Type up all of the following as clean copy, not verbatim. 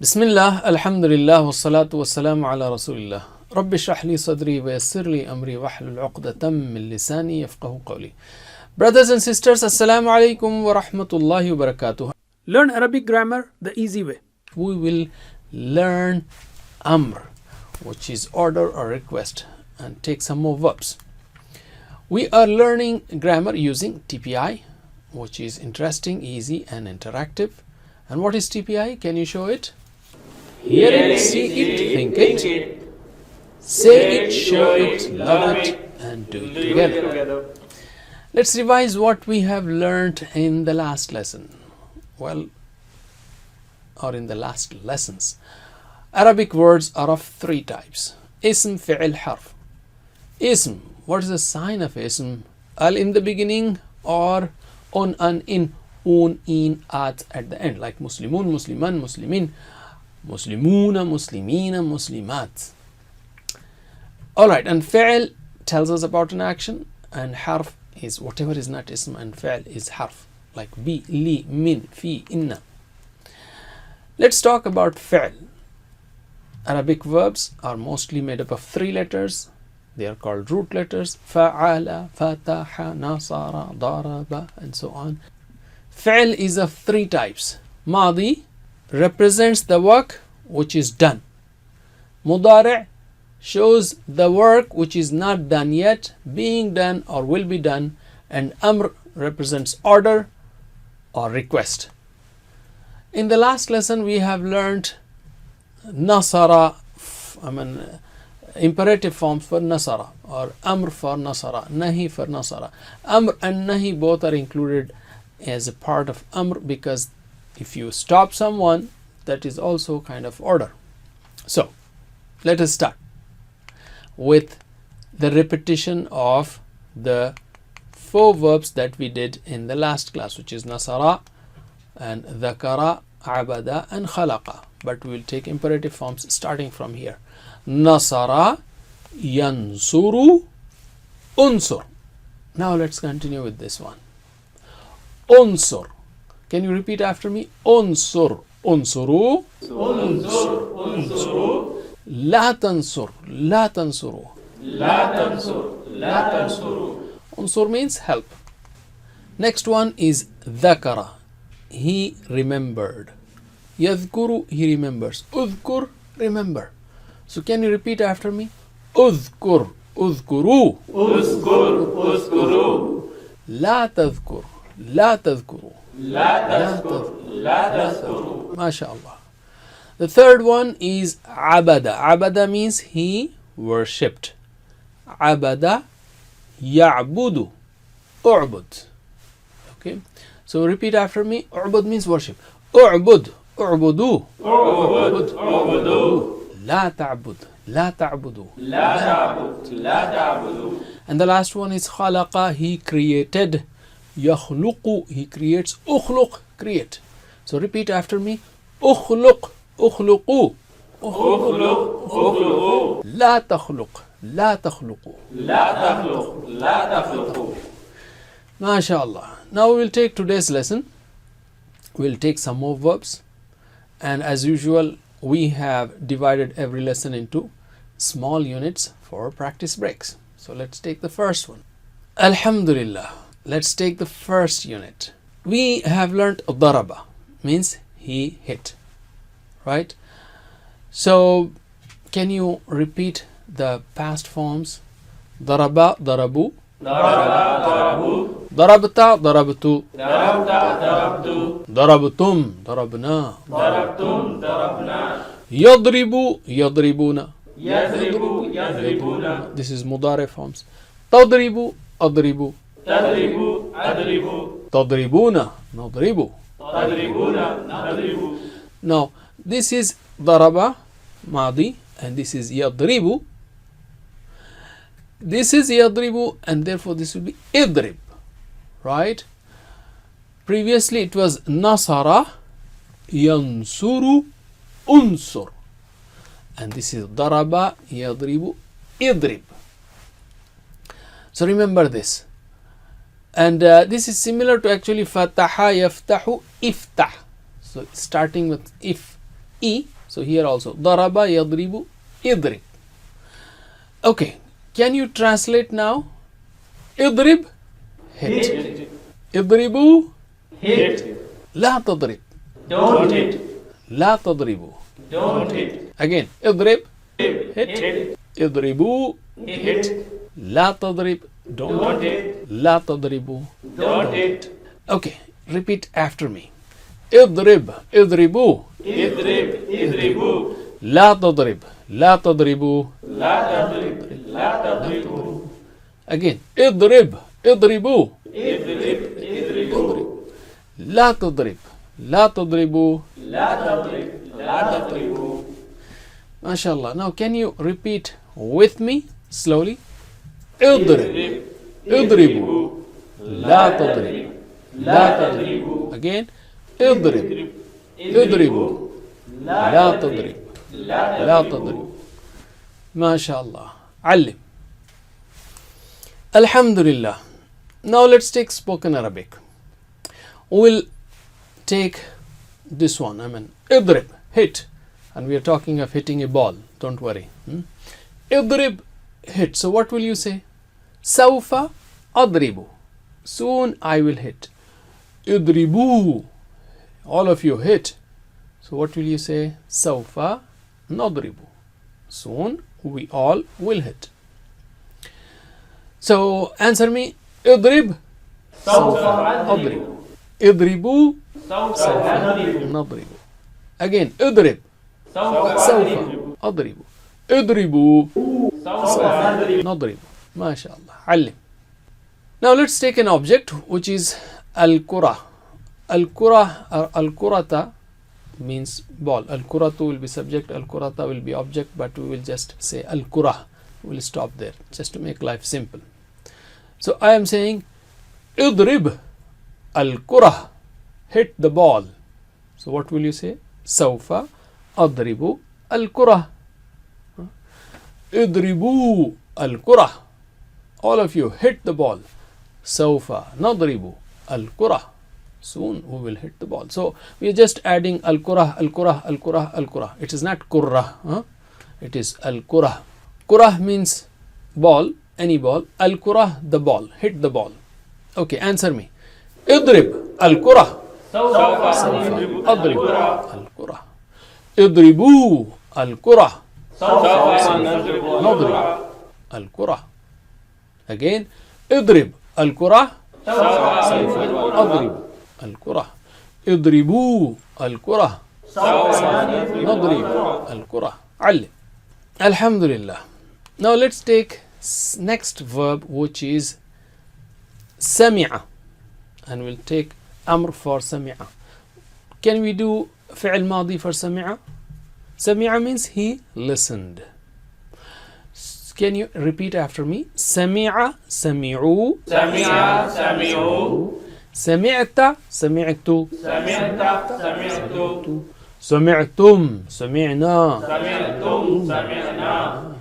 Bismillah, alhamdulillah, wassalatu wassalamu ala rasulillah. Rabbi shrah li sadri wa yassir li amri wahlul uqdatam min lisani yafqahu qawli. Brothers and sisters, assalamu alaikum wa rahmatullahi wa barakatuh. Learn Arabic grammar the easy way. We will learn amr, which is order or request, and take some more verbs. We are learning grammar using TPI, which is interesting, easy and interactive. And what is TPI? Can you show it? Hear it, see it, think it, say it, show it, love it, and do it together. Let's revise what we have learned in the last lesson. Well, or in the last lessons. Arabic words are of three types. Ism, fi'l, harf. Ism, what is the sign of ism? Al in the beginning or on, an, in, un, in, at the end, like Muslimun, Musliman, Muslimin, Muslimuna, Muslimina, Muslimat. Alright, and fi'l tells us about an action, and harf is whatever is not ism, and fi'l is harf, like bi, li, min, fi, inna. Let's talk about fi'l. Arabic verbs are mostly made up of three letters. They are called root letters: fa'ala, fataha, nasara, daraba, and so on. Fi'l is of three types. Madi represents the work which is done. Mudari' shows the work which is not done yet, being done or will be done. And amr represents order or request. In the last lesson we have learned nasara, imperative forms for nasara, or amr for nasara, nahi for nasara. Amr and nahi both are included as a part of amr, because if you stop someone, that is also kind of order. So let us start with the repetition of the four verbs that we did in the last class, which is nasara and dhakara, abada and khalaqa. But we will take imperative forms starting from here. Nasara, yansuru, unsur. Now let's continue with this one. Unsur. Can you repeat after me? Unsur, unsuru, Unsur, unsuru, la tansur, la tansuru. la tansur, la tansuru. Unsur means help. Next one is dhakara. He remembered. Yadhkuru, he remembers. Udhkur, remember. So can you repeat after me? Udhkur, udhkuru. Uzkur, uzkuru, La tadhkur, la tadhkuru. la tazkur, la tazkuru. MashaAllah. The third one is abada. Abada means he worshipped. Abada, ya'budu, u'bud. Okay. So repeat after me. U'bud means worship. U'bud, u'budu. U'bud, u'budu, La ta'bud, la ta'budu. la ta'bud, la ta'budu. And the last one is khalaqa. He created. Yakhluqu, he creates. Ukhluq, create. So repeat after me. Ukhluq, ukhluqu. Ukhluq, ukhluqu, La takhluq, la takhluqu. la takhluq, la takhluqu. MashaAllah. Now we will take today's lesson. We will take some more verbs. And as usual, we have divided every lesson into small units for practice breaks. So let's take the first one. Alhamdulillah. Let's take the first unit. We have learnt daraba, means he hit, right? So can you repeat the past forms? Daraba, darabu. Daraba, darabu, Darabta, darabtu. darabta, darabtu, Darabtum, darabna. darabtum, darabna, Yadribu, yadribuna. yadribu, yadribuna, This is mudari forms. Tadribu, adribu. tadribu, adribu, Tadribuna, nadribu. tadribuna, nadribu. Now this is daraba, madi, and this is yadribu. This is yadribu, and therefore this will be idrib, right? Previously it was nasara, yansuru, unsur, and this is daraba, yadribu, idrib. So remember this. And this is similar to actually fataha, yaftahu, iftah. So starting with if E. So here also daraba yadribu idrib. Okay, can you translate now? Idrib, hit. Hit. Idribu, Hit. la tadrib. Don't hit. La tadribu. Don't hit. Again, idrib, hit. Hit. Idribu, Hit. la tadrib. Don't Don't. hit. La tadribu. Don't hit. Okay, repeat after me. Idrib, idribu. Idrib. Idribu. La tadrib. La tadribu. La tadrib. La tadribu. Again, idrib, idribu. Idrib. Idribu. La tadrib. La tadribu. La tadrib. La tadribu. MashaAllah. Now can you repeat with me slowly? Idrib, idribu. La tadrib. La tadribu. Again, idrib, idribu. La tadrib. La tadrib. MashaAllah. Allim. Alhamdulillah. Now let's take spoken Arabic. We'll take this one. Idrib, hit. And we are talking of hitting a ball. Don't worry. Idrib, hit. So what will you say? Sawfa adribu. Soon I will hit. Idribu. All of you hit. So what will you say? Sawfa nadribu. Soon we all will hit. So answer me. Idrib. Sawfa Adribu. Idribu. Sawfa nadribu. Nadribu. Again. Idrib. Sawfa سوف أضرب اضربوا Sawfa nadribu. نضرب ما شاء الله علم. Now let's take an object which is al-kura. Al-kura or al-kurata means ball. Al-kuratu will be subject, al-kurata will be object, but we will just say al-kura. We'll stop there just to make life simple. So I am saying idrib al-kura, hit the ball. So what will you say? سوف أضرب الكرة. اضربوا الكرة. All of you hit the ball. سوف نضرب الكرة. Soon we will hit the ball. So we are just adding al-kurah, al-kurah, al-kurah, al-kurah. It is not kurrah. It is al-kurah. Kurah means ball, any ball. Al-kurah, the ball. Hit the ball. Okay, answer me. اضرب الكرة. Sawfa أضرب الكرة. اضربوا الكرة. نضرب الكرة. Again. اضرب الكرة. أضرب الكرة. اضربوا الكرة. نضرب الكرة. علم. Alhamdulillah. Now let's take next verb which is سمع. And we'll take أمر for سمع. Can we do فعل ماضي for سمع? سمع means he listened. Can you repeat after me? سمع سمعوا. سمع سمعوا. سمعت سمعت. سمعت سمعت. سمعتم سمعنا. سمعتم سمعنا.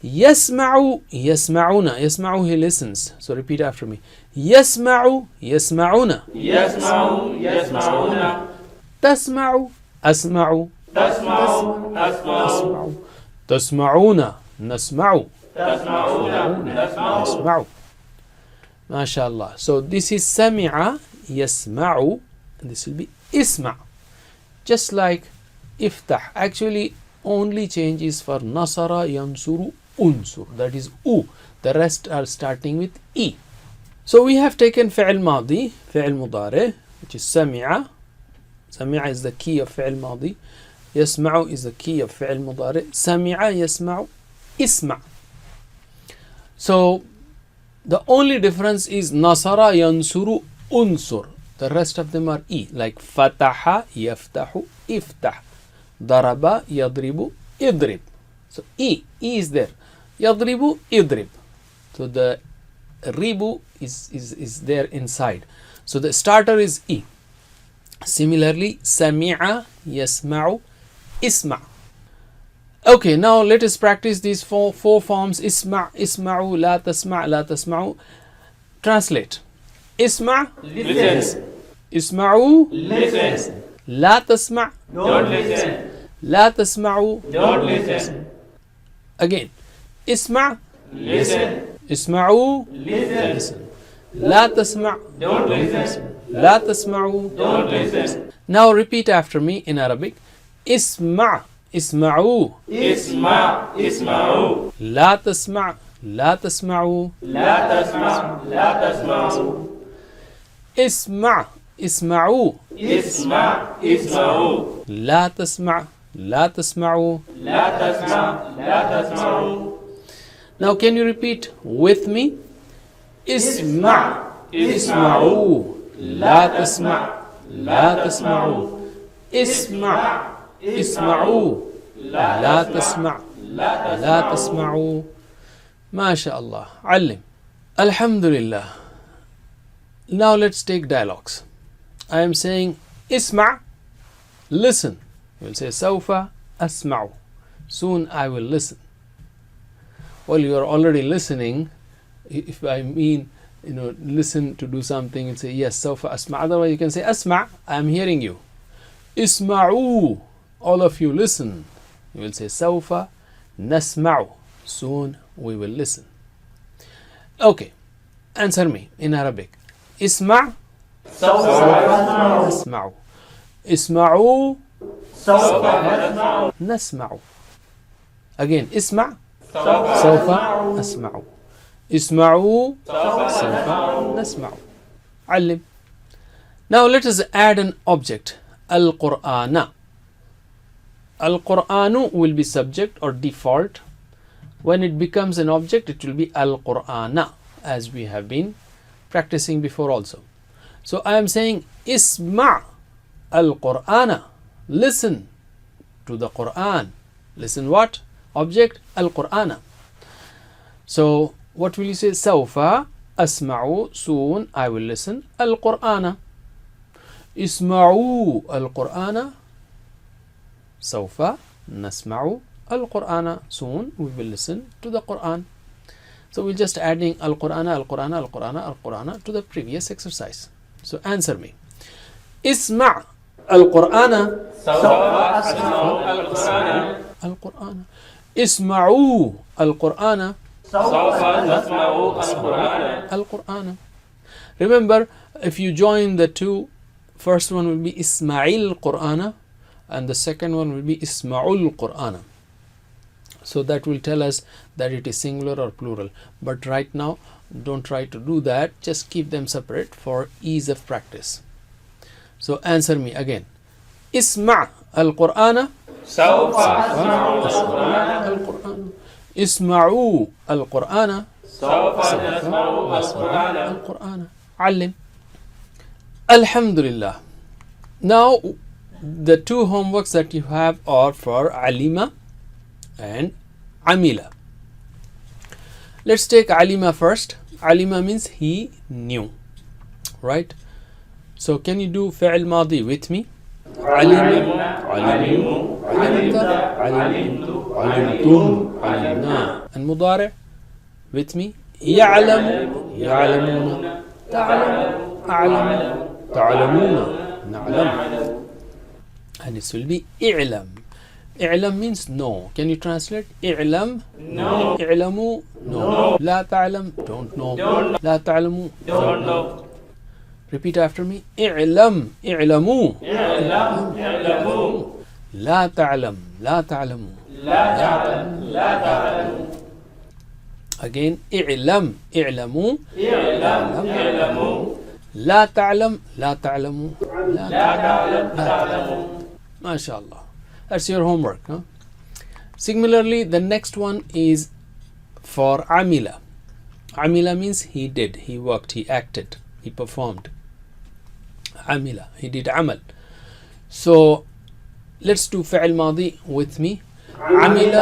يسمع يسمعون. يسمع he listens. So repeat after me. يسمع يسمعون. يسمع يسمعون. تسمع أسمع. تسمع أسمع. تسمعون نسمع. تسمعون نسمع. يسمع. ما شاء الله. So this is سمع يسمع. And this will be اسمع. Just like افتح. Actually only change is for نصر ينصر أنصر. That is U. The rest are starting with E. So we have taken فعل ماضي, فعل مضارع, which is سمع. سمع is the key of فعل ماضي. يسمع is the key of فعل مضارع. سمع يسمع اسمع. So the only difference is نصر ينصر أنصر. The rest of them are E, like فتح يفتح افتح. ضرب يضرب اضرب. So E is there. يضرب اضرب. So the ribu is there inside. So the starter is E. Similarly, سمع يسمع اسمع. Okay, now let us practice these four forms. اسمع اسمعوا لا تسمع لا تسمعوا. Translate. اسمع. Listen. اسمعوا. Listen. لا تسمع. Don't listen. لا تسمعوا. Don't listen. Again. اسمع. Listen. اسمعوا. Listen. Listen. لا تسمع. Don't listen. لا تسمعوا. Don't listen. Now repeat after me in Arabic. اسمع. اسمعوا. اسمع. اسمعوا. لا تسمع. لا تسمعوا. لا تسمع. لا تسمعوا. اسمع. اسمعوا. اسمع. اسمعوا. لا تسمع. لا تسمعوا. لا تسمع. لا تسمعوا. Now can you repeat with me? اسمع. اسمعوا. لا تسمع. لا تسمعوا. اسمع. اسمعوا. لا تسمع. لا تسمعوا. ما شاء الله. علم. Alhamdulillah. Now let's take dialogues. I am saying اسمع. Listen. You will say سوف أسمع. Soon I will listen. Well, you are already listening. If I mean, listen to do something, you say yes, سوف أسمع. Otherwise, you can say أسمع. I am hearing you. اسمعوا. All of you listen. You will say سوف نسمع. Soon we will listen. Okay. Answer me in Arabic. اسمع. سوف أسمع. اسمعوا. سوف نسمع. نسمع. Again. اسمع. سوف سوف أسمع. اسمعوا. سوف سوف نسمع. علم. Now let us add an object. القرآن. القرآن will be subject or default. When it becomes an object, it will be القرآن, as we have been practicing before also. So I am saying اسمع القرآن. Listen to the Quran. Listen what? Object القرآن. So what will you say? سوف أسمع. Soon I will listen القرآن. اسمعوا القرآن. سوف نسمع القرآن. Soon we will listen to the Quran. So we're just adding القرآن القرآن القرآن القرآن to the previous exercise. So answer me. اسمع القرآن. سوف أسمع القرآن. القرآن. اسمعوا القرآن. سوف نسمع القرآن. القرآن. Remember, if you join the two, first one will be اسمعي القرآن and the second one will be اسمعوا القرآن. So that will tell us that it is singular or plural. But right now, don't try to do that. Just keep them separate for ease of practice. So answer me again. اسمع القرآن. سوف أسمع القرآن. القرآن. اسمعوا القرآن. سوف نسمع القرآن. القرآن. علم. Alhamdulillah. Now the two homeworks that you have are for Alima and Amila. Let's take Alima first. Alima means he knew, right? So can you do فعل ماضي with me? علم. علموا. علمت. علمت. علمتم. علمنا. And مضارع with me? يعلم. يعلمون. تعلم. أعلم. تعلمون. نعلم. And this will be اعلم. اعلم means know. Can you translate? اعلم. No. اعلموا. No. لا تعلم. Don't know. لا تعلموا. Don't know. Repeat after me. اعلم. اعلموا. اعلم. اعلموا. لا تعلم. لا تعلموا. لا تعلم. لا تعلم. Again. اعلم. اعلموا. اعلم. اعلموا. لا تعلم. لا تعلموا. لا تعلم. تعلموا. MashaAllah. That's your homework. Huh? Similarly, the next one is for Amila. Amila means he did, he worked, he acted, he performed. Amila, he did amal. So let's do فعل ماضي with me. عمل.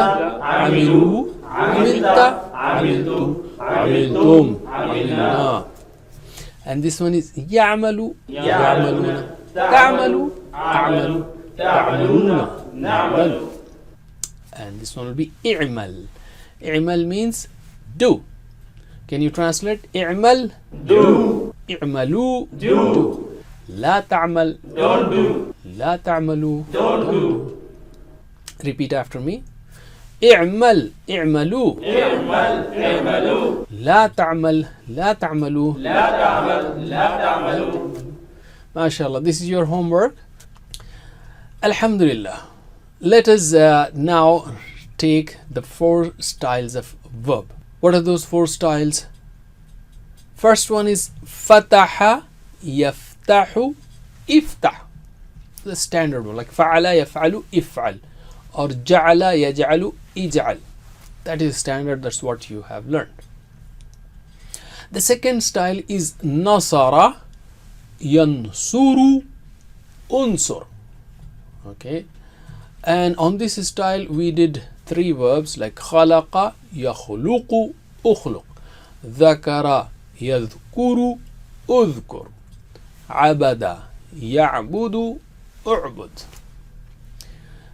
عملوا. عملت. عملتم. عملتم. عملنا. And this one is يعمل. يعملون. تعمل. أعمل. تعملون. نعمل. And this one will be اعمل. اعمل means do. Can you translate? اعمل. Do. اعملوا. Do. لا تعمل. Don't do. لا تعملوا. Don't do. Repeat after me. اعمل اعملوا اعمل اعملوا لا تعمل لا تعملوا لا تعمل لا تعملوا. MashaAllah, this is your homework. Alhamdulillah. Let us now take the 4 styles of verb. What are those 4 styles? First one is fataha yaftahu iftah. The standard one, like fa'ala yaf'alu if'al, or ja'ala yaj'alu ij'al. That is standard, that's what you have learned. The second style is nasara yansuru unsur. Okay, and on this style we did 3 verbs like khalaqa yakhluqu ukhluq, dhakara yadhkuru udhkur, abada ya'budu u'bud.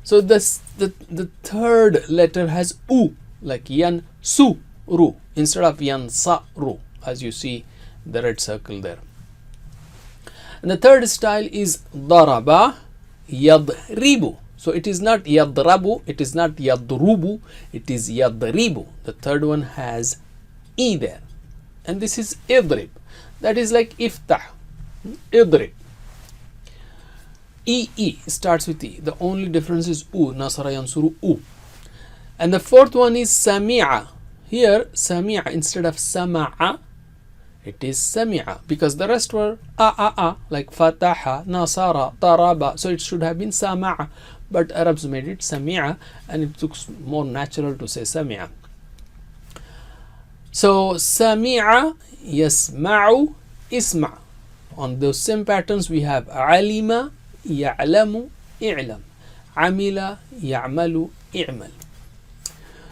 So this the third letter has u, like yan su ru instead of yan sa ru, as you see the red circle there. And the third style is daraba yadribu. So it is not yadrabu, it is not yadrubu, it is yadribu. The third one has e there, and this is idrib. That is like iftah, idrib. E starts with E. The only difference is U. Nasara yansuru U. And the fourth one is Sami'a. Here, Sami'a instead of Sama'a, it is Sami'a, because the rest were A, like Fataha, Nasara, Taraba. So it should have been Sama'a. But Arabs made it Sami'a, and it looks more natural to say Sami'a. So Sami'a, Yasma'u, Isma'. On those same patterns, we have Alima, يعلم اعلم عمل يعمل اعمل.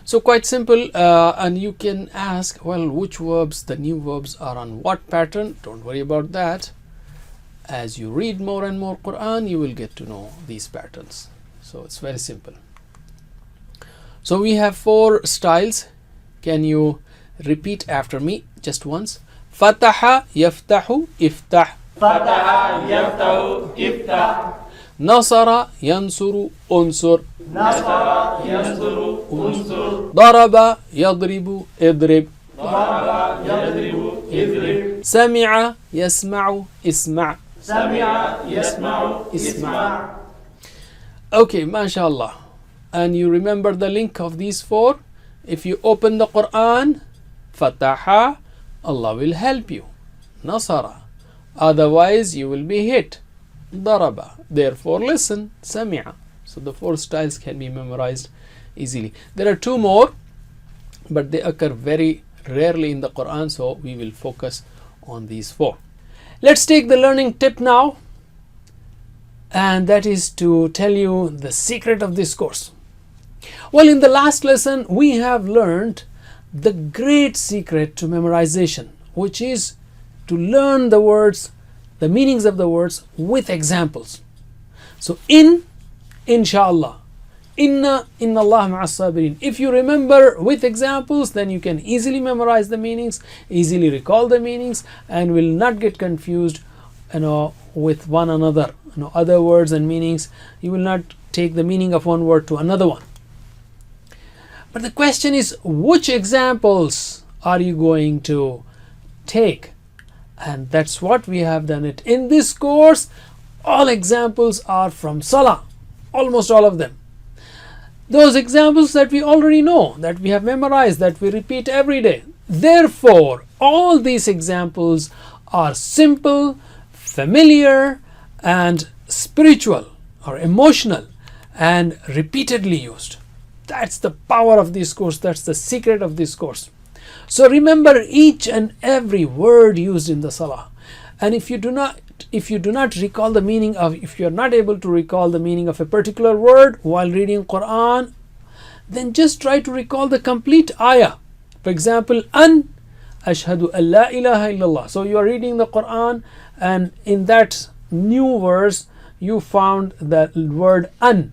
So quite simple, and you can ask, well, which verbs, the new verbs are on what pattern? Don't worry about that. As you read more and more Quran, you will get to know these patterns. So it's very simple. So we have 4 styles. Can you repeat after me just once? Fataha yaftahu iftah. فتح يفتح افتح. نصر ينصر انصر. نصر ينصر انصر. ضرب يضرب اضرب. ضرب يضرب اضرب. سمع يسمع اسمع. سمع يسمع اسمع. Okay, mashallah. And you remember the link of these 4? If you open the Quran, Fataha, Allah will help you. Nasara. Otherwise, you will be hit. Daraba. Therefore, listen. Sami'a. So the 4 styles can be memorized easily. There are 2 more, but they occur very rarely in the Quran, so we will focus on these 4. Let's take the learning tip now, and that is to tell you the secret of this course. Well, in the last lesson, we have learned the great secret to memorization, which is to learn the words, the meanings of the words with examples. So inshallah, inna Allah ma'as sabirin. If you remember with examples, then you can easily memorize the meanings, easily recall the meanings, and will not get confused, with one another. Other words and meanings. You will not take the meaning of one word to another one. But the question is, which examples are you going to take? And that's what we have done it. In this course, all examples are from Salah, almost all of them. Those examples that we already know, that we have memorized, that we repeat every day. Therefore, all these examples are simple, familiar, and spiritual or emotional, and repeatedly used. That's the power of this course. That's the secret of this course. So remember each and every word used in the Salah. And if you do not recall the meaning of, if you are not able to recall the meaning of a particular word while reading Quran, then just try to recall the complete ayah. For example, an ashhadu an la ilaha illallah. So you are reading the Quran, and in that new verse you found the word an.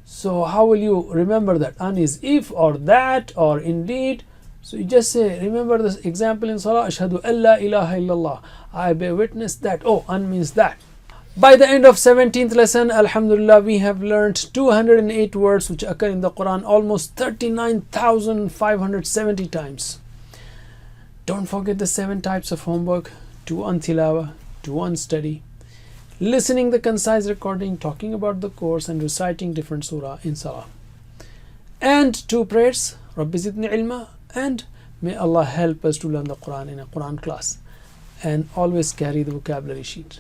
So how will you remember that? An is if or that or indeed. So you just say, remember this example in Salah, ashhadu an la ilaha illallah. I bear witness that. Oh, an means that. By the end of 17th lesson, Alhamdulillah, we have learned 208 words which occur in the Quran almost 39,570 times. Don't forget the 7 types of homework: 2 on tilawah, 2 on study, listening the concise recording, talking about the course, and reciting different surah in salah. And 2 prayers, Rabbi zidni ilma, and may Allah help us to learn the Quran in a Quran class. And always carry the vocabulary sheet.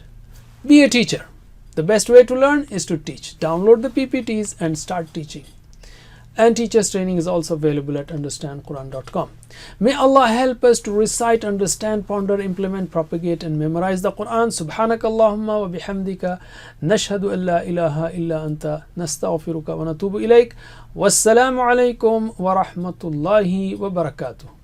Be a teacher. The best way to learn is to teach. Download the PPTs and start teaching. And teachers training is also available at understandquran.com. May Allah help us to recite, understand, ponder, implement, propagate, and memorize the Quran. Subhanakallahumma wa bihamdika nashhadu an la ilaha illa anta nastaghfiruka wa natubu ilayk. Wassalamu alaikum wa rahmatullahi wa barakatuh.